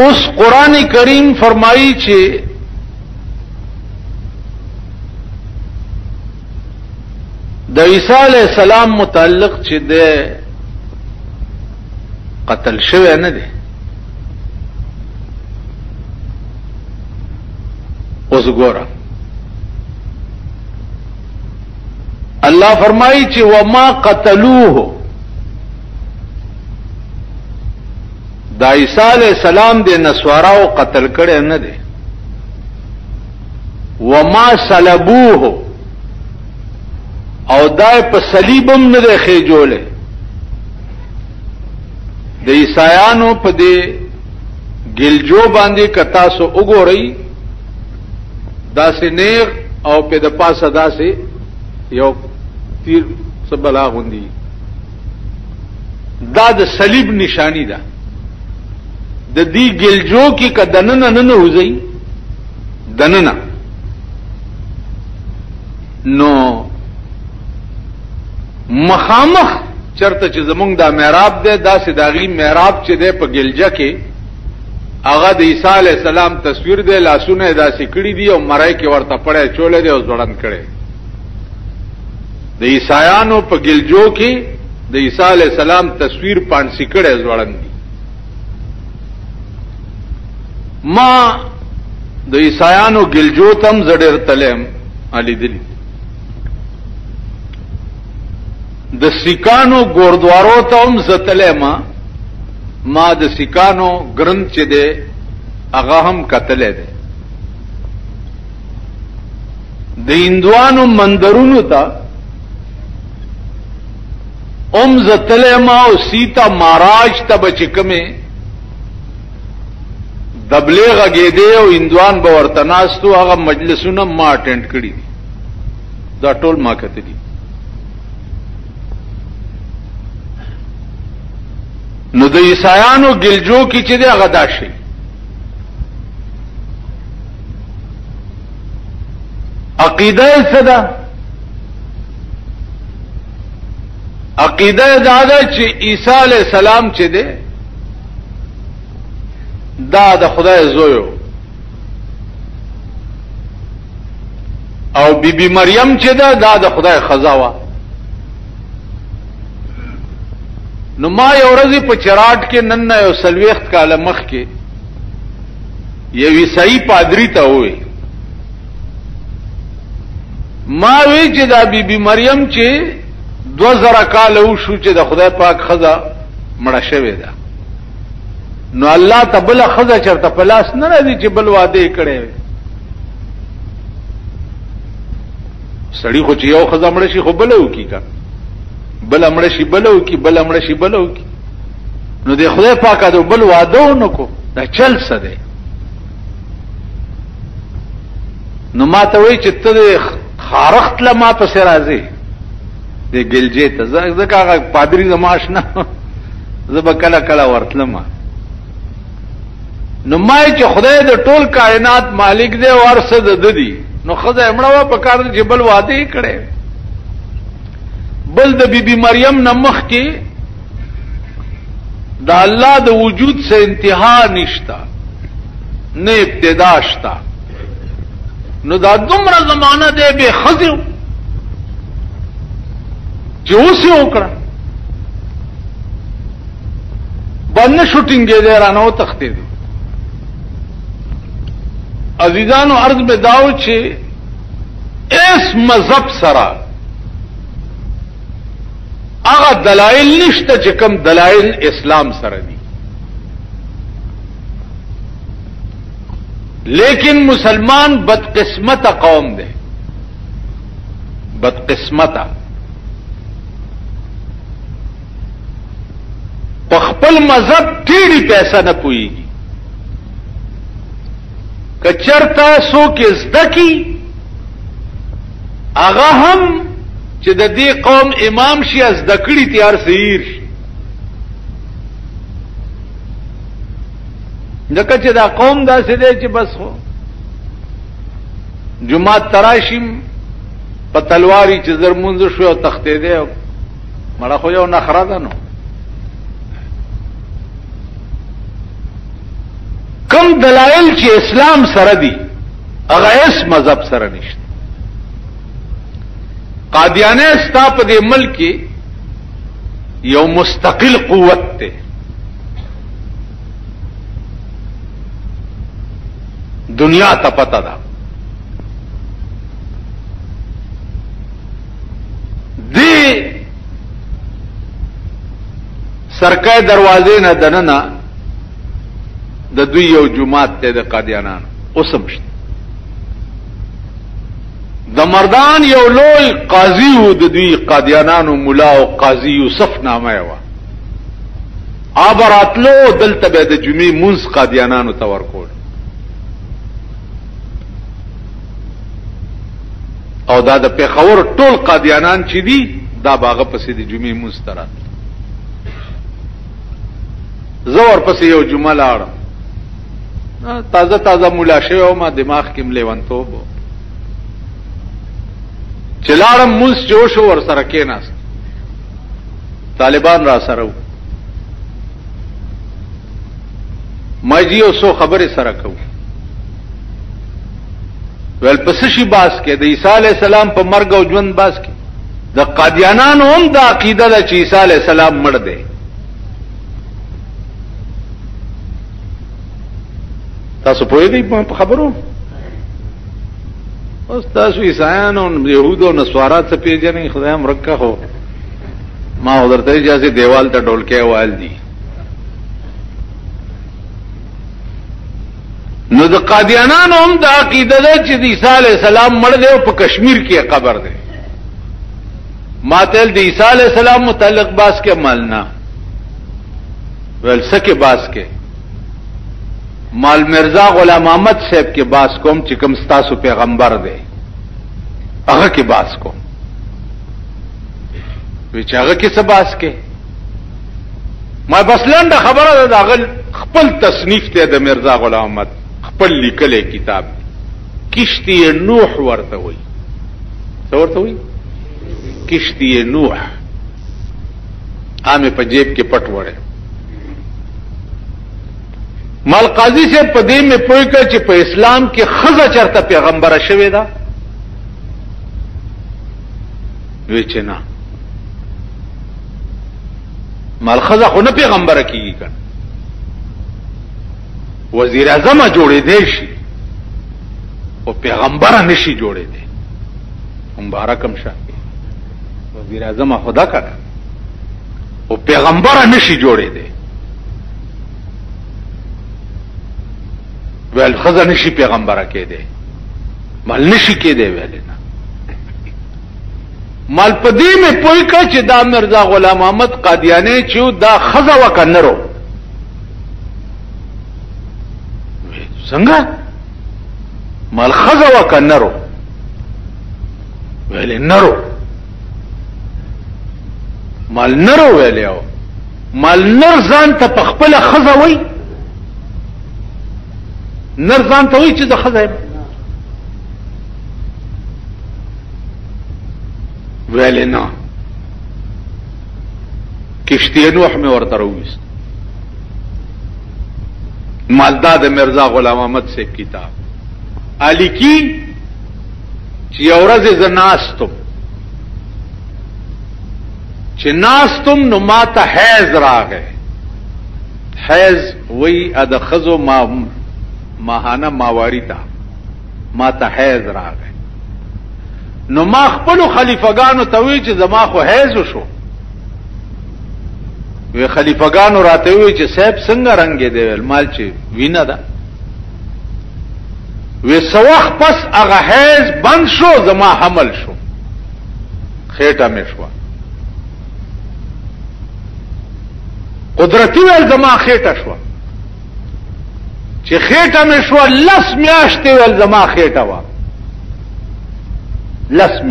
اوس قرآن کریم فرمایي چې د عیسی علیہ السلام متعلق چې ده قتل شوی نه دی. اوس ګوره الله فرمایي چې وما قتلوه، د عیسی علیہ السلام د نسواراو قتل کړي نه دی. وما صلبوه، او دای په صلیبم نه دی خېجوله. د عیسایانو په دې ګلجو باندې کتا سو وګورئ، داسې نیغ او په د پاسه داسې یو تیر سبلا غوندي، دا د صلیب نشانی ده. د دې ګلجو کې کدننه نه وځي دننه، نو مخامخ چرته چې زمونږ دا محراب ده، داسې داغي محراب چې ده په ګلجه کې هغه د عیسی علیہ السلام تصویر ده، لاسونه داسې کړی دي او مرای کې ورته پړې چولې دي او ځوړند کړي. د عیسایانو په ګلجو کې د عیسی علیہ السلام تصویر پانسی کړي ځوړند دي. ما د عیسایانو ګلجو تم زړه تلم علي دلی، د سیکانو ګوردوارو ته هم زتلې ما د سیکانو ګرند چې ده هغه هم کتلې ده. د هندوانو مندرونو ته هم زتلې او سیتا مہاراج ته بچکمه دبلیغ غېده او هندوان به ورته ناستو، هغه مجلسونه ما اټینډ کړی دي، دا ټول ما کتلی. نو د عیسایانو ګلجو کې چې دی هغه دا شي. عقیده څه ده؟ عقیده دا ده چې عیسی علیہ السلام چې دی دا د خدای زوی او بیبي مریم چې ده دا د خدای خزا وا. نو ما یو ورځ په چراټ کې نن یو سلويخت کاله مخ کې یو عیسائی پادری ته وې، ما وی چې دا بیبي مریم چې 2000 کال وشو چې د خدای پاک خزا مړه شوې ده، نو الله تبل خزا چرته پلاس نه راځي چې بل واده کړي. سړی خو چې یو خزا مړه شي خو بلو کی کا، بل امړه شي بلو کی، بل امړه شي بلو کی. نو د خدای پاک دا بل واده نکو، دا چل څه دی؟ نو ما ته وی چې ته خارخت لما پس راځي د ګلجې ته، ځکه هغه پادری زماش نه زب کله کله ورتلم. نو ما چې خدای د ټول کائنات مالک دی او ارسه د ددی، نو خدای امړه په کار چې بل واده کړي. بل د بیبي مریم نمخ کې د الله د وجود سے انتها نشتا، نه ابتدا شتا. نو دا دومره زمانہ دی به خزو چې اوس یې وکړه باندې شوټینګ دی رانو تختې دی. عزیزانو عرض به داو چې اس مذهب سره هغه دلائل نشته چې کوم دلائل اسلام سره دي، لیکن مسلمان بدقسمت قوم ده، بدقسمت په خپل مذهب ټیړي پیسې نه پويږي. کچرتا سو کې زدکی هغه هم چې د دې قوم امام شي از دکړی تیار سیر شي، ځکه چې دا قوم داسې دی چې بس خو جمعه تراشیم په تلواری چې زر منځ شو او تختې دی مړه خو یو نخره ده. نو کم دلائل چې اسلام سره دي هغه اس مذهب سره نشته. قادیانه ستا په دې ملک کې یو مستقل قوت ته دنیا ته پتا ده. دې سرکای دروازې نه دننه د دوی یو جماعت ته د قادیانانو اوسم شته. د مردان یو لوی قاضي وو د دوی قادیانانو مولا او قاضي یوسف نامه و. ابراتلو دلته به د جمعې مونږ قادیانانو ته ورکول او دا د پیښور ټول قادیانان چې دي دا باغه پسې د جمعې مونږ تر زور پسې یو جمعه لاړم تازه تازه مولا شوی او ما دماغ کې ملیوانتوب چلاړم موس جوش ور سره کېناست طالبان را سره ماجی او سو خبره سره کو ول پس شي باس کې د عیسی علی السلام په مرګ او ژوند باس کې د قادیانانو هم د عقیده د عیسی علی السلام مړ دی. تاسو پوهیږئ په خبرو اوس تاسو عیسایان او يهودو نسوارات څخه پیژنې خدای هم رکه هو ما ورته اجازه دیوال ته ډولکه وال دي. نو د قادیانانو هم د عقیده ده چې د عیسی علی السلام مړ دی او په کشمیر کې قبر دی. ما تل د عیسی علی السلام متعلق باس کې مالنا ول سکه باس کې مال مرزا غلام احمد صاحب کې باس کوم چې کوم ستاسو پیغمبر دی هغه کې باس کوم وی چې هغه کې څه باس کې ما بس لنډه خبره ده هغه خپل تصنیف ته د مرزا غلام احمد خپل لیکلې کتاب کشتی نوح ورته وي څه ورته وي کشتی نوح امه په جیب کې پټ وړه مال قاضی سے پدې میں پوي کړ چې په اسلام کې خزه چرته پیغمبره شوی دا وی چې نه مال خزه خو نه پیغمبره کیږي کړه وزیر اعظم جوړې دی شي او پیغمبره نشي جوړې دی مبارکم شه وزیر اعظم خدا کړه او پیغمبره نشي جوړې دی ویل خزه نشي پیغمبره کې دی مال نشي کې دی ویل نه مال پدې مې پوي کړ چې دا مرزا غلام احمد قادیانی چې دا خزه وکنرو څنګه مال خزه وکنرو ویل نرو مال نرو ویل یو مال نر ځان ته په خپل خزه وای نر ځان ته وای چې د خزه ویل نه کشتی نوح میں ورته راوست مالدا د مرزا غلام احمد سے کتاب علی کی چې اورز زناستم چې ناستم نو ماته حیض راغې حیض وی اد خزو ماهانه ماواری تا ماته حیض راغې نو ما خپل خلیفګانو ته وی چې زما خو حیض شو وی خلیفګانو راته وی چې صاحب څنګه رنگ دی ول مال چې وینا ده وی سوخ پس هغه حیض بند شو زما حمل شو خېټه مې شو قدرتی ول زما خېټه شو چې خېټه مې شو لس میاشتې ول زما خېټه وا لس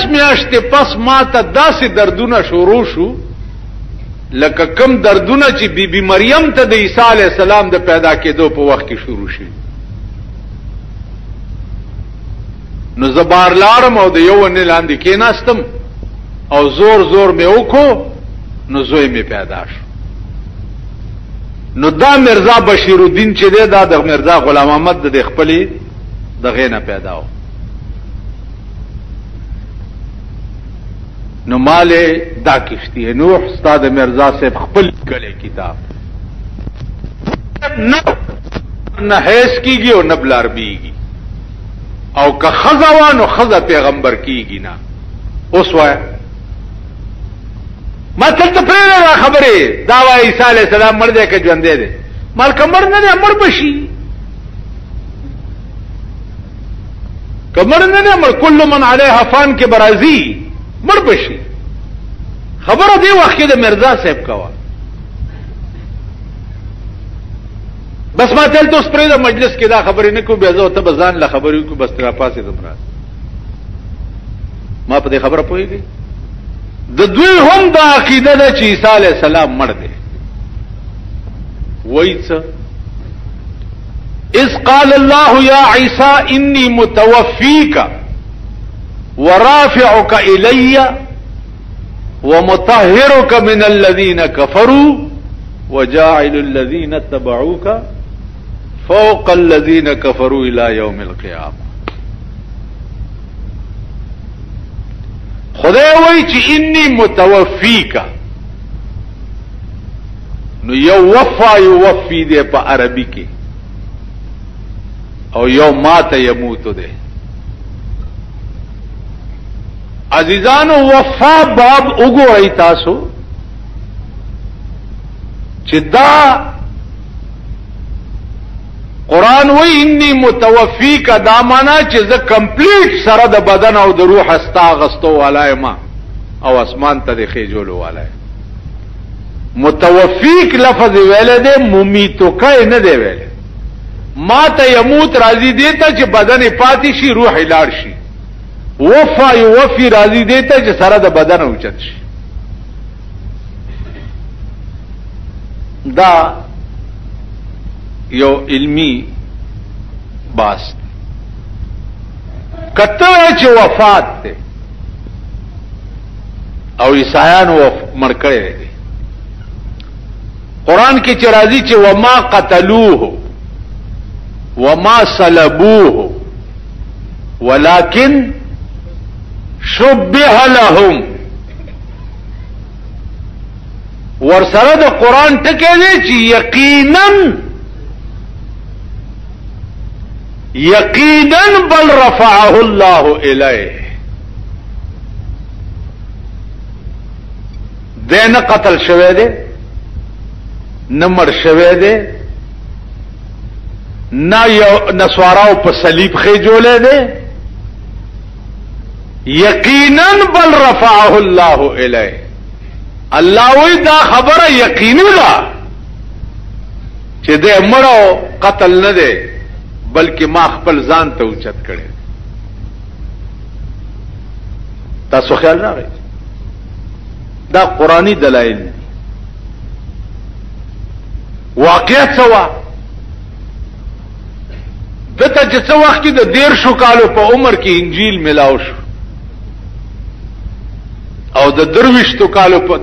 میاشتې پس ما ته داسې دردونه شروع شو لکه کم دردونه چې بی مریم ته د عیسی علی السلام د پیدا کېدو په وخت کې شروع شي نو زبار لارم او د یو نه لاندې کېناستم او زور زور مې وکړو نو زوی مې پیدا شو نو دا مرزا بشیر الدین چې دی دا د مرزا غلام احمد د خپلې دغه نه پیدا و. نو ماله دا کشتی نوح استاد مرزا سے خپل کله کتاب نه هیڅ کیږي او نه بلار بیږي او که خزوانو خزه پیغمبر کیږي نه. اوس وای ما ته پرې خبره دا وای عیسی علی السلام مړ دی که ژوند دی مال کمر نه امر بشي کمر نه امر کل من علیها فان کې برازي مړ بشي. خبره دی وخت کې د مرزا صاحب کوا بس ما تل تو سپری د مجلس کې دا خبرې نه کو بیا زه ته بزان له خبرې کو بس تر پاسه دمرا ما په دې خبره پوهیږي. د دوی هم دا عقیده ده چې عیسی علیه السلام مړ دی. وایي څه اذ قال الله یا عیسی انی متوفیک ورافعك الی ومطهرك من الذين كفروا وجاعل الذين اتبعوك فوق الذين كفروا الى يوم القيامه. خدای وایي چې انی متوفیک نو یو وفا یوفی دی په عربی کې او یو مات یموت دی. عزیزانو وفا باب وګورئ تاسو چې دا قرآن وی انی متوفیک دا معنا چې زه کمپلیټ سره د بدن او د روح استا غستو والای ما او اسمان ته د خېجولو والای. متوفیک لفظ ویل دی ممیتو کای نه دی ویل. ما ته یموت راضی دیتا چې بدن پاتې شي روح لاړ شي. وفا یوفی راضی دیتا چې سره د بدن اوچت شي. دا یو علمی باس کته چې وفات ده او عیسایانو مړ کړي دي. قران کې چې راځي چې وما قتلوه وما صلبوه ولكن شبه لهم ورسره د قران ټکی دی چې یقینا بل رفعه الله الیه دین قتل شوه دی نمر شوه دی نا یو نسواراو په صلیب خېجولې دی. یقینا بل رفعه الله الیه الله وی دا خبره یقیني ده چې دې مړو قتل نه دی بلکې ما خپل ځان ته اوچت کړي. تاسو خیال راغی دا قرآنی دلایل دي. واقعیت سوا دته چې څو وخت کې د 13 کالو په عمر کې انجیل ملاو شو او د 23 کالو په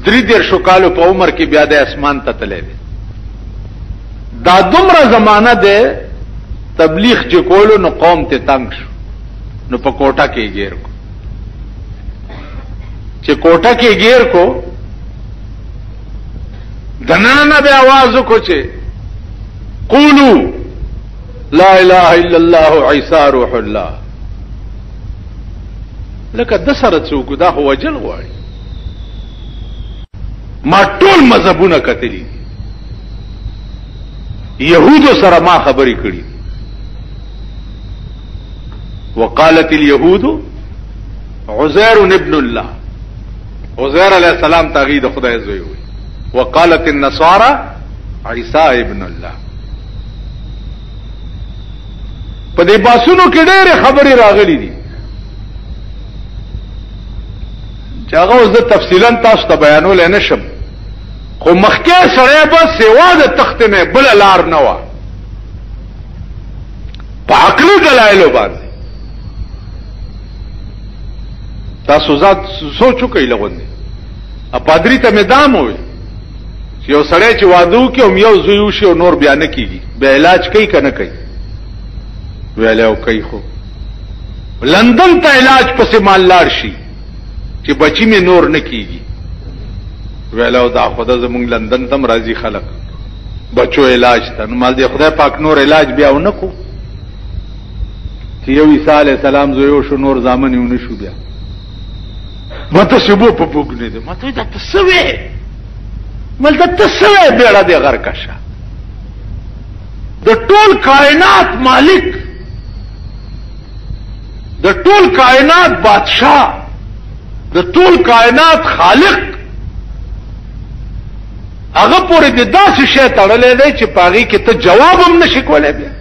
13 کالو په عمر کې بیا د اسمان ته تللی دی. دا دومره زمانہ ده تبلیغ چې کولو نو قوم ته تنگ شو نو په کوټه کې گیر کو چې کوټه کې گیر کو دنانه به आवाज کو چې قولوا لا اله الا الله عیسی روح الله. لکه د سره څوک دا هو وجل غواړي. ما ټول مذهبونه کتلی يهودو سره ما خبرې کړې. وقالت اليهود عزير ابن الله عزير علیہ السلام تغید خدای زوی وي. وقالت النصارى عيسى ابن الله. په دې باسونو کې ډېر خبرې راغلي دي چې هغه زه تفصیلا تاسو ته بیانول نه شم خو مخکې سره به سیوا د تخت نه بل لار نه و په عقلي دلایل باندې تاسو ځات سوچو کوي لغوندي ا پادری ته میدام وي یو سړی چې وادو کې هم یو زوی وشي او نور بیا نه کیږي، بیا علاج کوي که نه کوي؟ ویلی او کوي. خو لندن ته علاج پسې مال لاړ شي چې بچی مې نور نه کیږي. ویلی او دا خدا زمونږ لندن تم راځي خلق بچو علاج ته، نو مال دی خدای پاک نور علاج بیا ونه کو چې یو عیسی علیہ السلام زوی شو نور زامن یې ونه شو. بیا مته شبو په پوګ نه دی، مته دا تسوي ملته تسوي بیړه دی غر کشه. د ټول کائنات مالک، د ټول کائنات بادشاہ، د ټول کائنات خالق، هغه پورې د داسې شی تړلې دی چې پاغي کې ته جواب هم نشي کولای. بیا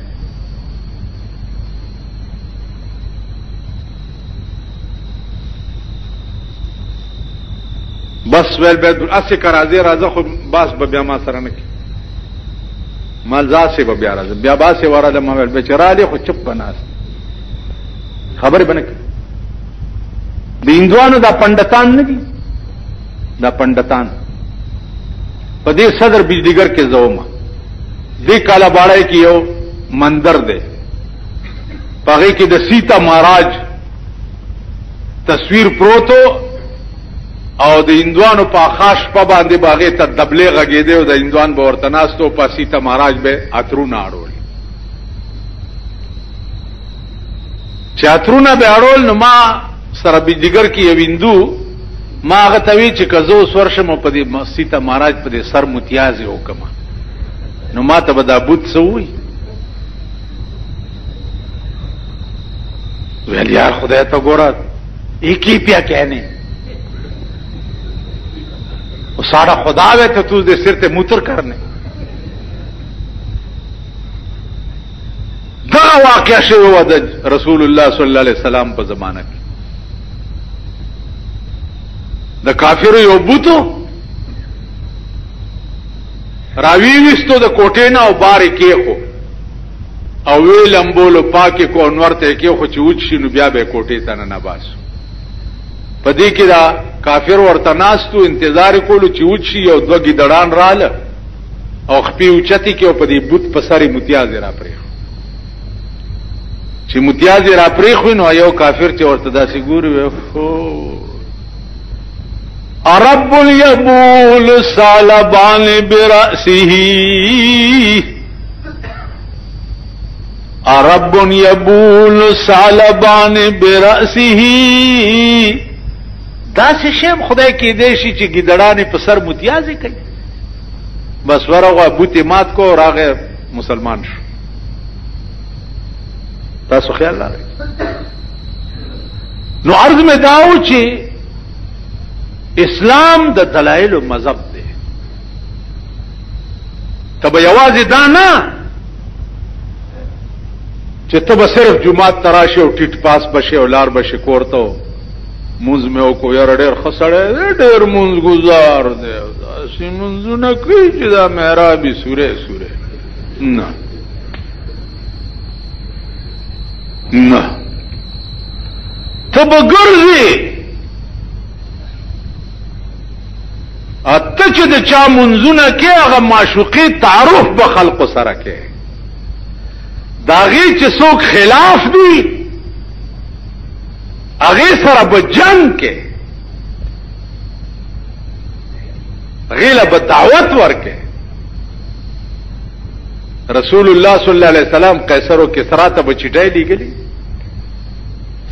بس ویل به اسې کرازي راځه خو باس به بیا ما سره نه کی مال ځاسې به بیا راځه بیا باسې وراله ما ویل بچراله خو چپ بناس خبرې بنه کی. د هندوانو دا پندتان نه دي، دا پندتان په دې صدر بجلیګر کې زوما دې کالا باړای کې یو مندر دی، پغې کې د سیتا مہاراج تصویر پروتو او د هندوانو په خاص په باندې باغې ته دبلې غږېده او د هندوان به ورته ناستو په سیتا مہاراج به اترونه اړول. چې اترونه به اړول نو ما سره بجلیګر کې یو هندو ما هغه ته وی چې که زه اوس ورشم په دې سیتا مہاراج په دې سر متیازې وکړم نو ما ته به دا بوت څه ووایي؟ ویل یار خدای ته ګوره ایک ہی پیا کہنے وہ سارا خدا ہے تو دے سر تے موتر کرنے. دا واقعہ شوی و د رسول الله صلی الله علیه وسلم په زمانہ کې د کافرو یو بوتو راوی وستو د کوټې نه او بارې کې خو او وی لمبولو پاکي کو انور ته کې خو چې وچ شنو بیا به کوټې ته نه باسو. پدې کې دا کافر ورته ناستو انتظار کولو چې وچ شي او دوه ګډړان رااله او خپې اوچتي کې او پدې بوت په ساري متیاز را پرې چې متیاز را پرې خو نو یو کافر چې ورته داسې ګوري خو رب یبول سالبان برأسه رب یبول سالبان برأسه دا څه شی خدای کې دی چې ګډړانې په سر متیازې کوي. بس ورغه بوتې مات کو راغه مسلمان شو. تاسو خیال لرئ؟ نو عرض مې داو چې اسلام د دلایل مذهب دی. تب یوازې دا نه چې تب صرف جمعات تراشه او ټیټ پاس بشه او لار بشه کورته منځ مې او کو یار ډېر خسړې ډېر منځ گزار دی اسی منځونه کوي چې دا محرابي سوره نه نه تب ګرځي اته چې د چا منځونه کې هغه معشوقي تعارف به خلق سره کې داغي چې څوک خلاف دي هغه سره به جنگ کې غیله به دعوت ورکې. رسول الله صلی الله علیه وسلم قیصر او کسرا ته به چټای لګلی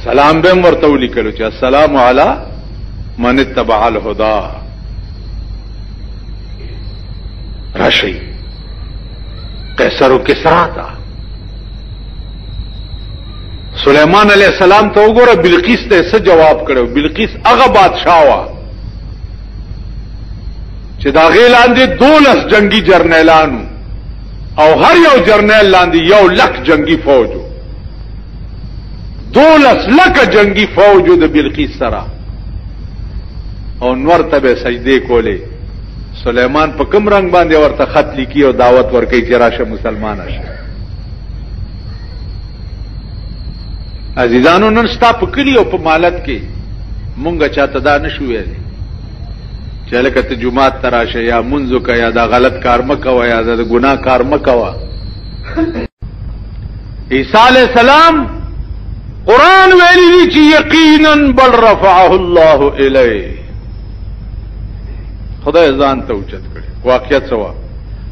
سلام به ورته ولیکلو چې السلام علی من اتبع الهدى راشي قیصر او کسرا ته. سلیمان علیہ السلام ته وګوره بلقیس ته څه جواب کړو. بلقیس هغه بادشاہ وا چې دا غیلاندې 12 جنگي جرنیلانو او هر یو جرنیل لاندې 1,00,000 جنگي فوجو 12,00,000 جنگي فوجو د بلقیس سره او نور ته به سجدي کولې. سلیمان په کوم رنگ باندې ورته خط لیکي او دعوت ورکړي چې راشه مسلمان شه. عزیزانو نن ستا په کلی او په مالت کې مونږه چاته دا نشو ویلې چې لکه ته جمعات ته راشه یا منځو کا یا دا غلط کار مکوه یا دا ګناه کار مکوه. عیسی علیہ السلام قرآن ویلی دی چې یقینا بل رفعه الله الیه، خدای ځان ته اوچت کړي. واقعیت سوا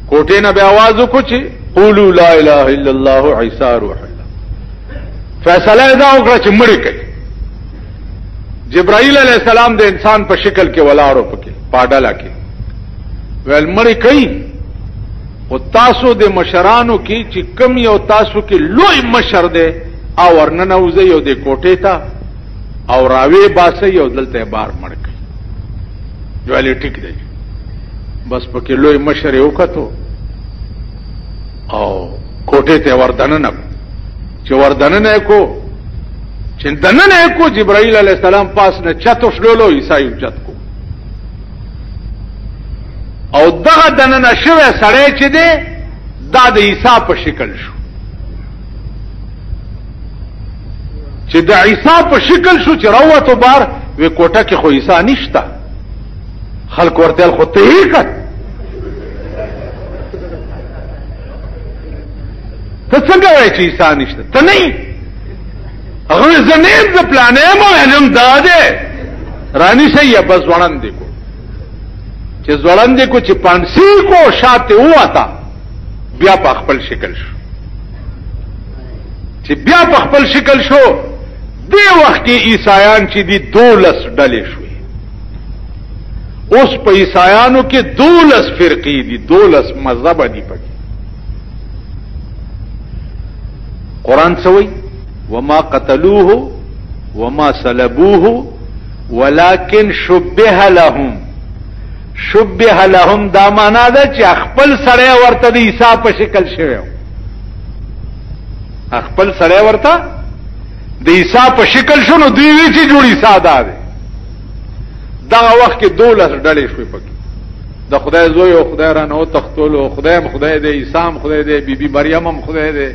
کوټې نه به आवाज وکړو چې قولوا لا اله الا الله عیسی روح الله. فیصله دا وکړه چې مړ کړي. جبرائیل علیہ السلام د انسان په شکل کې ولاړو پکې پاډاله کې ویل مړ کړي. او تاسو د مشرانو کې چې کم یو تاسو کې لوی مشر دی او ورننه وځي یو د کوټې ته او راوي باسي یو دلته بار مړ کړي. ویل ټیک دی. بس پکې لوی مشر یو کتو او کوټې ته وردننه چې وردننه کو چې دننه کو جبرائیل علیہ السلام پاس نه چتو شلولو عیسی چت کو او دغه دننه شوه سړی چې دی دا د عیسی په شکل شو. چې د عیسی په شکل شو چې راوته بار وی کوټه کې خو عیسی نشتا. خلق ورته خو ته یې کړ ته څنګه وای چې عیسی نشته ته نه هغه زنیم ز پلانې مو علم داده رانی صحیح بس وړاندې کو چې ځوړاندې کو چې پانسی کو شاته واتا بیا په خپل شکل شو. چې بیا په خپل شکل شو دی وخت کې عیسایان چې دی 12 ډلې شوې. اوس په عیسایانو کې 12 فرقې دي 12 مذهب دي پکې. قرآن سوئی وما قتلوه وما صلبوه ولكن شبه لهم. شبه لهم دا معنا ده چې خپل سره ورته د عیسی په شکل شوی. خپل سره ورته د عیسی په شکل شنو دوی وی چې جوړی ساده ده. دا وخت کې 12 ډلې شوې پکې. د خدای زوی او خدای رانه تختولو خدای هم خدای دی عیسی هم خدای دی بیبي مریم هم خدای دی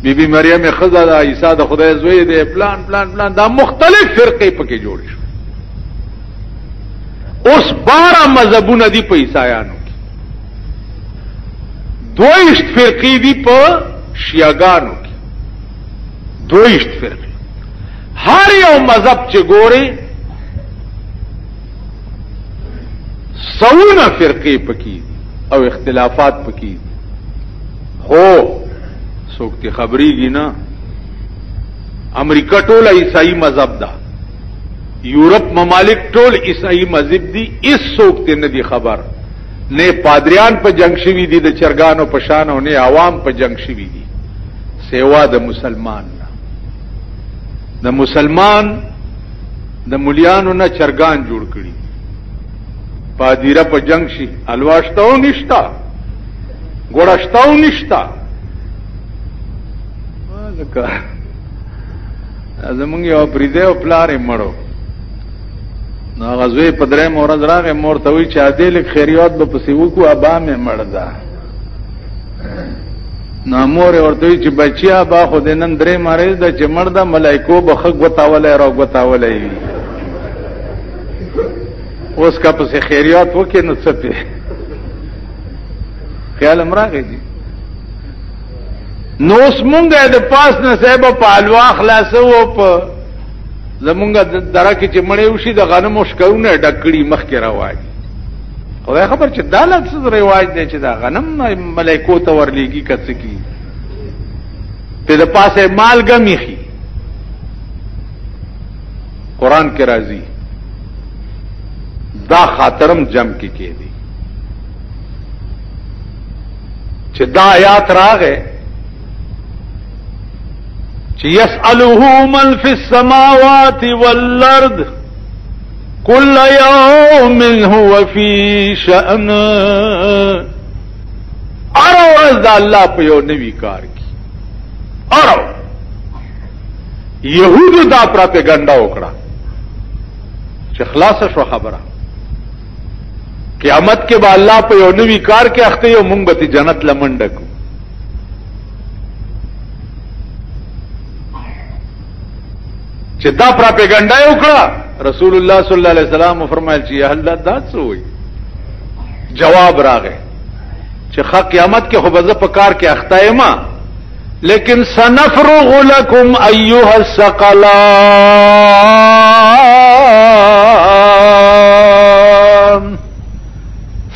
بیبي مریم خزا ده عیسی د خدای زوی دی پلان پلان پلان دا مختلف فرقې پکې جوړ شو. اوس 12 مذهبونه دي په عیسایانو کې. 22 فرقې دي په شیعاګانو کې. 22 فرقې. هر یو مذهب چې ګوري سونه فرقې پکې او اختلافات پکې. خو څوک ته خبرېږي نه. امریکا ټول عیسائی مذهب ده. یورپ ممالک ټول عیسائی مذهب دي. اس څوک ته نه دي خبر. نه پادریان په جنگ شوي دي د چرګانو په شان او نه عوام په جنگ شوي دي. سیوا د مسلمان نه. د مسلمان د مليانو نه چرګان جوړ کړي. پادیره په جنگ شي الواشتاو نشتا ګوړشتاو نشتا. لکه زمونږ یو پریده او پلارې مړو نو غزوی په درې مورز راغې مور ته وی چې عادل خیریات به پسې وکړو ابا مې مړ ده. نو مور ورته وی چې بچیا با خو د نن درې مریض ده چې مړ ده ملائکو به خګ وتاولې را وتاولې. اوس کا پسې خیریات وکې نو څه په خیال امراغې دي. نو اوس مونږه د پاس نه صاحب په الوا خلاصو په زمونږه دره کې چې مړې وشي د غنمو شکونه ډکړي مخ کې راوایي. خدای خبر چې دالت څه رواج دی چې دا غنم ملائکو ته ورلېږي کڅ کی په د پاسه مالګه میخي. قران کې راځي دا خاطرم جمع کې دی چې دا آیات راغې چې يسأله من في السماوات والارض كل يوم هو في شأن. ارو دا الله په یو نوی کار کی. ارو يهودو دا پروپاګاندا وکړه چې خلاص شو خبره قیامت کې به الله په یو نوی کار کې اخته یو مونږ به جنت لمنډ کو. چې دا پروپاګاندا وکړه رسول الله صلی الله علیه وسلم فرمایل چې الله دا څه وایي جواب راغی چې خا قیامت کې خو به په کار کې اخته ما لیکن سنفرغ لكم ايها الثقلان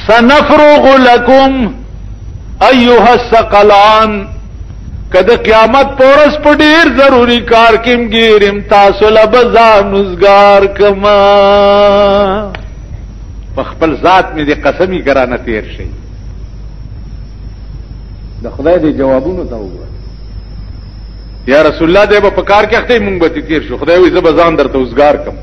سنفرغ لكم ايها الثقلان کده قیامت پورس په ډیر ضروری کار کې ګیرم تاسو له بزان نزګار کما په خپل ذات مې دې قسمی کرانه تیر شي د خدای دې جوابونو ته وګوره یا رسول الله دې په کار کې اخته مونږ به تیر شو خدای وي زه بزان درته وزګار کم